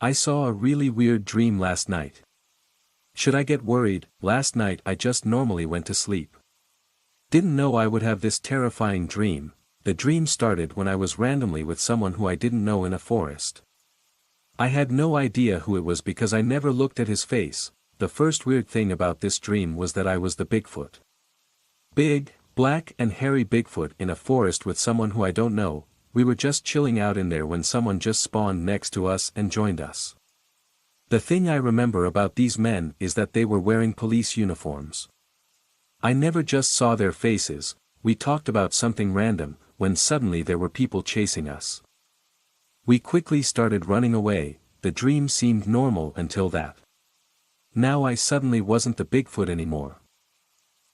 I saw a really weird dream last night. Should I get worried? Last night I just normally went to sleep. Didn't know I would have this terrifying dream. The dream started when I was randomly with someone who I didn't know in a forest. I had no idea who it was because I never looked at his face. The first weird thing about this dream was that I was the Bigfoot. Big, black and hairy Bigfoot in a forest with someone who I don't know. We were just chilling out in there when someone just spawned next to us and joined us. The thing I remember about these men is that they were wearing police uniforms. I never just saw their faces. We talked about something random, when suddenly there were people chasing us. We quickly started running away. The dream seemed normal until that. Now I suddenly wasn't the Bigfoot anymore.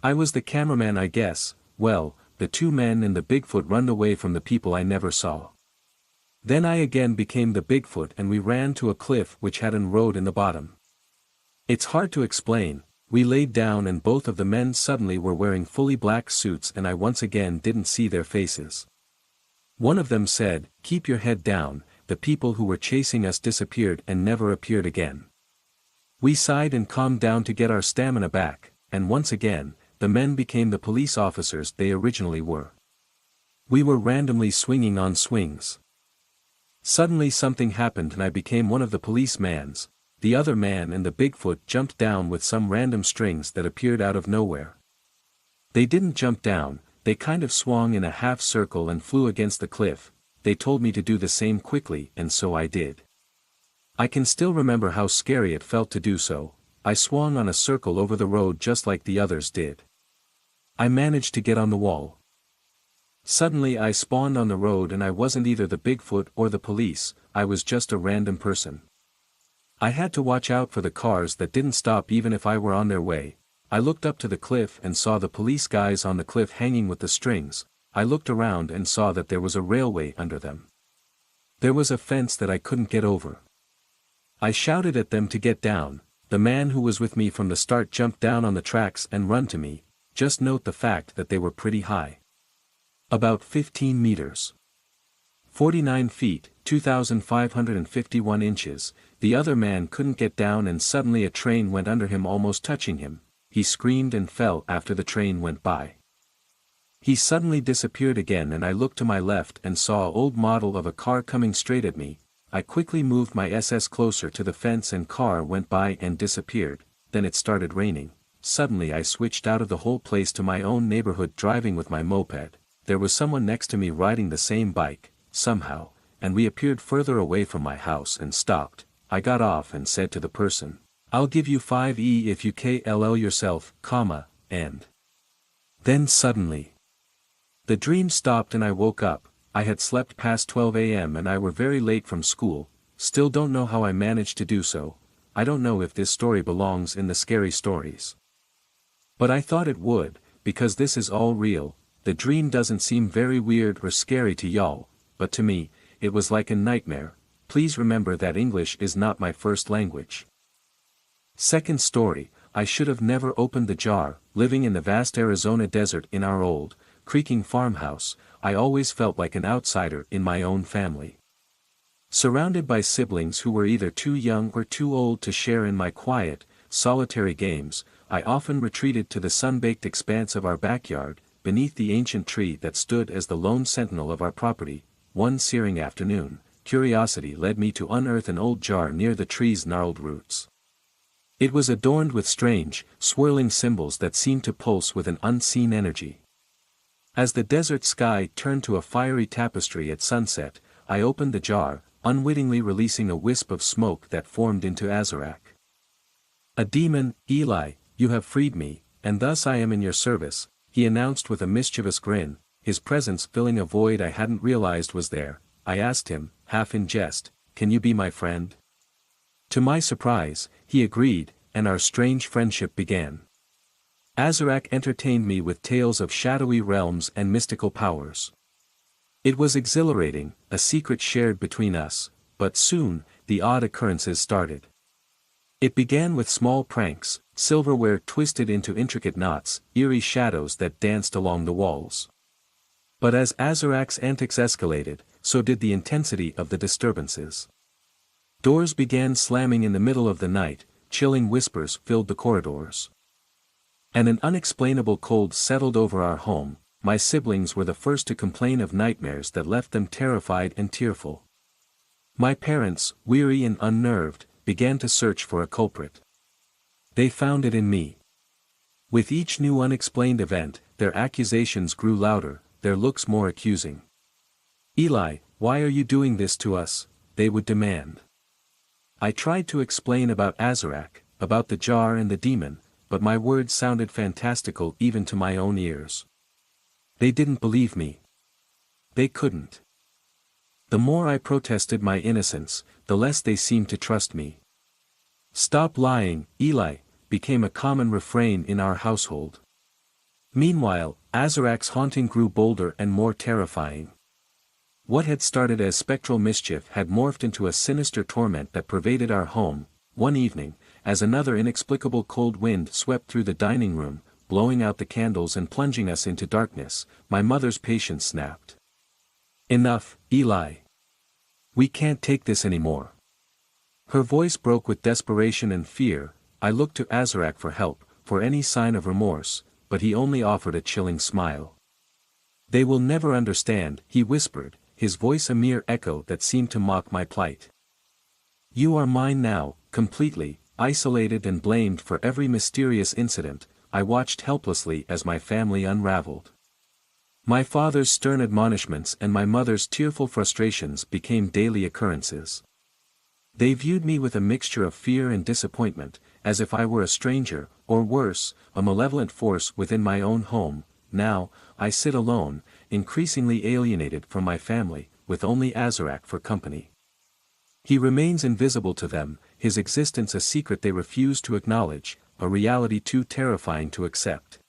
I was the cameraman, I guess. Well, the two men and the Bigfoot ran away from the people I never saw. Then I again became the Bigfoot and we ran to a cliff which had a road in the bottom. It's hard to explain. We laid down and both of the men suddenly were wearing fully black suits and I once again didn't see their faces. One of them said, "Keep your head down." The people who were chasing us disappeared and never appeared again. We sighed and calmed down to get our stamina back, and once again, the men became the police officers they originally were. We were randomly swinging on swings. Suddenly something happened and I became one of the policemen's. The other man and the Bigfoot jumped down with some random strings that appeared out of nowhere. They didn't jump down, they kind of swung in a half circle and flew against the cliff. They told me to do the same quickly and so I did. I can still remember how scary it felt to do so. I swung on a circle over the road just like the others did. I managed to get on the wall. Suddenly I spawned on the road and I wasn't either the Bigfoot or the police, I was just a random person. I had to watch out for the cars that didn't stop even if I were on their way. I looked up to the cliff and saw the police guys on the cliff hanging with the strings. I looked around and saw that there was a railway under them. There was a fence that I couldn't get over. I shouted at them to get down. The man who was with me from the start jumped down on the tracks and ran to me. Just note the fact that they were pretty high. About 15 meters. 49 feet, 2,551 inches, the other man couldn't get down and suddenly a train went under him almost touching him. He screamed and fell after the train went by. He suddenly disappeared again and I looked to my left and saw an old model of a car coming straight at me. I quickly moved my SS closer to the fence and car went by and disappeared. Then it started raining. Suddenly I switched out of the whole place to my own neighborhood driving with my moped. There was someone next to me riding the same bike, somehow, and we appeared further away from my house and stopped. I got off and said to the person, "I'll give you 5 if you KLL yourself, and." Then suddenly, the dream stopped and I woke up. I had slept past 12 a.m. and I were very late from school. Still don't know how I managed to do so. I don't know if this story belongs in the scary stories. But I thought it would, because this is all real. The dream doesn't seem very weird or scary to y'all, but to me, it was like a nightmare. Please remember that English is not my first language. Second story, I should have never opened the jar. Living in the vast Arizona desert in our old, creaking farmhouse, I always felt like an outsider in my own family. Surrounded by siblings who were either too young or too old to share in my quiet, solitary games, I often retreated to the sun-baked expanse of our backyard, beneath the ancient tree that stood as the lone sentinel of our property. One searing afternoon, curiosity led me to unearth an old jar near the tree's gnarled roots. It was adorned with strange, swirling symbols that seemed to pulse with an unseen energy. As the desert sky turned to a fiery tapestry at sunset, I opened the jar, unwittingly releasing a wisp of smoke that formed into Azarak. "A demon, Eli, you have freed me, and thus I am in your service," he announced with a mischievous grin, his presence filling a void I hadn't realized was there. I asked him, half in jest, "Can you be my friend?" To my surprise, he agreed, and our strange friendship began. Azarak entertained me with tales of shadowy realms and mystical powers. It was exhilarating, a secret shared between us, but soon, the odd occurrences started. It began with small pranks, silverware twisted into intricate knots, eerie shadows that danced along the walls. But as Azarak's antics escalated, so did the intensity of the disturbances. Doors began slamming in the middle of the night, chilling whispers filled the corridors. And an unexplainable cold settled over our home. My siblings were the first to complain of nightmares that left them terrified and tearful. My parents, weary and unnerved, began to search for a culprit. They found it in me. With each new unexplained event, their accusations grew louder, their looks more accusing. "Eli, why are you doing this to us?" they would demand. I tried to explain about Azarach, about the jar and the demon, but my words sounded fantastical even to my own ears. They didn't believe me. They couldn't. The more I protested my innocence, the less they seemed to trust me. "Stop lying, Eli," became a common refrain in our household. Meanwhile, Azarach's haunting grew bolder and more terrifying. What had started as spectral mischief had morphed into a sinister torment that pervaded our home. One evening, as another inexplicable cold wind swept through the dining room, blowing out the candles and plunging us into darkness, my mother's patience snapped. "Enough, Eli. We can't take this anymore." Her voice broke with desperation and fear. I looked to Azarach for help, for any sign of remorse, but he only offered a chilling smile. "They will never understand," he whispered, his voice a mere echo that seemed to mock my plight. "You are mine now, completely, isolated and blamed for every mysterious incident." I watched helplessly as my family unraveled. My father's stern admonishments and my mother's tearful frustrations became daily occurrences. They viewed me with a mixture of fear and disappointment, as if I were a stranger, or worse, a malevolent force within my own home. Now, I sit alone, increasingly alienated from my family, with only Azarach for company. He remains invisible to them, his existence a secret they refuse to acknowledge, a reality too terrifying to accept.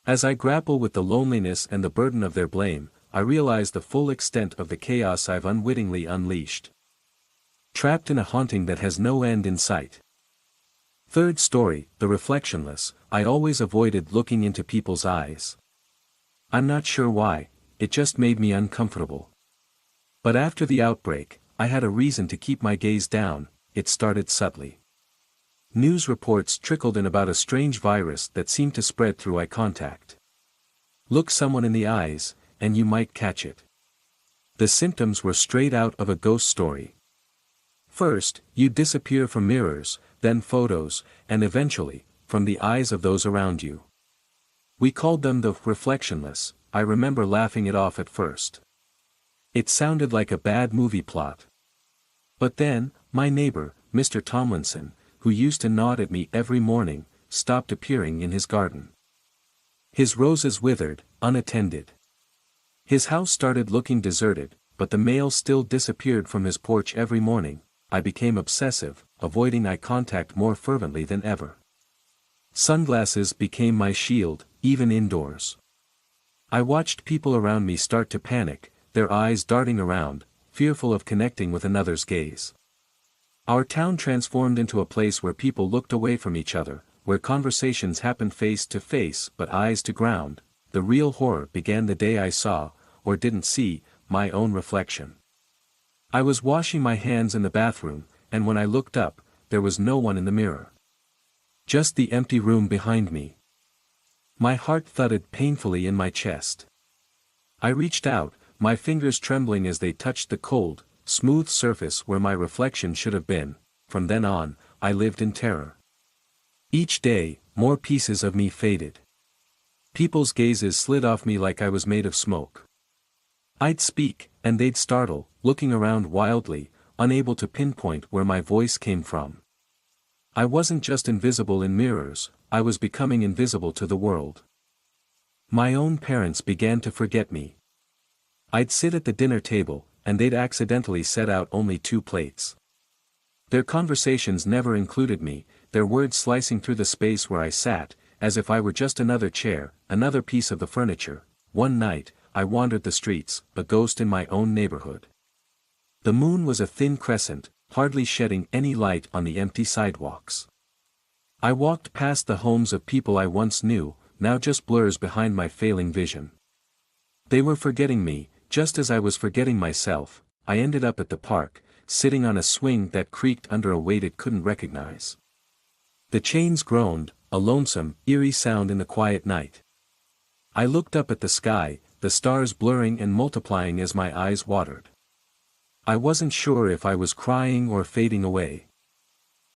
As I grapple with the loneliness and the burden of their blame, I realize the full extent of the chaos I've unwittingly unleashed. Trapped in a haunting that has no end in sight. Third story, the reflectionless. I always avoided looking into people's eyes. I'm not sure why, it just made me uncomfortable. But after the outbreak, I had a reason to keep my gaze down. It started subtly. News reports trickled in about a strange virus that seemed to spread through eye contact. Look someone in the eyes, and you might catch it. The symptoms were straight out of a ghost story. First, you'd disappear from mirrors, then photos, and eventually, from the eyes of those around you. We called them the reflectionless. I remember laughing it off at first. It sounded like a bad movie plot. But then, my neighbor, Mr. Tomlinson, who used to nod at me every morning, stopped appearing in his garden. His roses withered, unattended. His house started looking deserted, but the mail still disappeared from his porch every morning. I became obsessive, avoiding eye contact more fervently than ever. Sunglasses became my shield, even indoors. I watched people around me start to panic, their eyes darting around, fearful of connecting with another's gaze. Our town transformed into a place where people looked away from each other, where conversations happened face to face but eyes to ground. The real horror began the day I saw, or didn't see, my own reflection. I was washing my hands in the bathroom, and when I looked up, there was no one in the mirror. Just the empty room behind me. My heart thudded painfully in my chest. I reached out, my fingers trembling as they touched the cold, smooth surface where my reflection should have been. From then on, I lived in terror. Each day, more pieces of me faded. People's gazes slid off me like I was made of smoke. I'd speak, and they'd startle, looking around wildly, unable to pinpoint where my voice came from. I wasn't just invisible in mirrors, I was becoming invisible to the world. My own parents began to forget me. I'd sit at the dinner table, and they'd accidentally set out only 2 plates. Their conversations never included me, their words slicing through the space where I sat, as if I were just another chair, another piece of the furniture. One night, I wandered the streets, a ghost in my own neighborhood. The moon was a thin crescent, hardly shedding any light on the empty sidewalks. I walked past the homes of people I once knew, now just blurs behind my failing vision. They were forgetting me, just as I was forgetting myself. I ended up at the park, sitting on a swing that creaked under a weight it couldn't recognize. The chains groaned, a lonesome, eerie sound in the quiet night. I looked up at the sky, the stars blurring and multiplying as my eyes watered. I wasn't sure if I was crying or fading away.